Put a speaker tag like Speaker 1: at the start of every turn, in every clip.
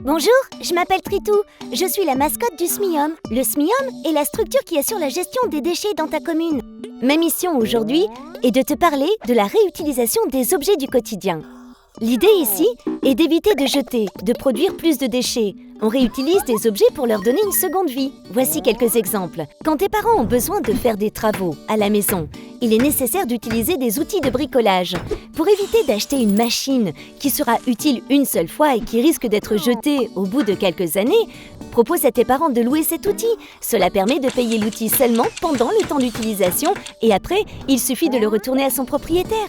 Speaker 1: Bonjour, je m'appelle Tritou. Je suis la mascotte du SMIOM. Le SMIOM est la structure qui assure la gestion des déchets dans ta commune. Ma mission aujourd'hui est de te parler de la réutilisation des objets du quotidien. L'idée ici est d'éviter de jeter, de produire plus de déchets. On réutilise des objets pour leur donner une seconde vie. Voici quelques exemples. Quand tes parents ont besoin de faire des travaux à la maison, il est nécessaire d'utiliser des outils de bricolage. Pour éviter d'acheter une machine qui sera utile une seule fois et qui risque d'être jetée au bout de quelques années, propose à tes parents de louer cet outil. Cela permet de payer l'outil seulement pendant le temps d'utilisation et après, il suffit de le retourner à son propriétaire.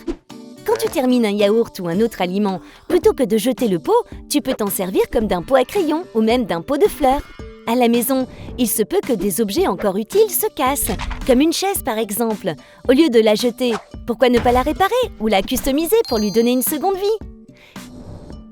Speaker 1: Quand tu termines un yaourt ou un autre aliment, plutôt que de jeter le pot, tu peux t'en servir comme d'un pot à crayon ou même d'un pot de fleurs. À la maison, il se peut que des objets encore utiles se cassent, comme une chaise par exemple. Au lieu de la jeter, pourquoi ne pas la réparer ou la customiser pour lui donner une seconde vie ?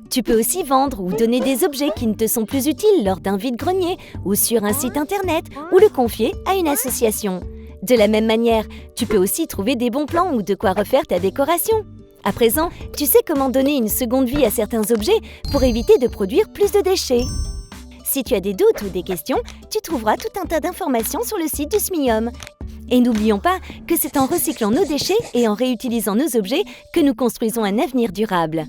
Speaker 1: Tu peux aussi vendre ou donner des objets qui ne te sont plus utiles lors d'un vide-grenier ou sur un site internet ou le confier à une association. De la même manière, tu peux aussi trouver des bons plans ou de quoi refaire ta décoration. À présent, tu sais comment donner une seconde vie à certains objets pour éviter de produire plus de déchets. Si tu as des doutes ou des questions, tu trouveras tout un tas d'informations sur le site du SMIOM. Et n'oublions pas que c'est en recyclant nos déchets et en réutilisant nos objets que nous construisons un avenir durable.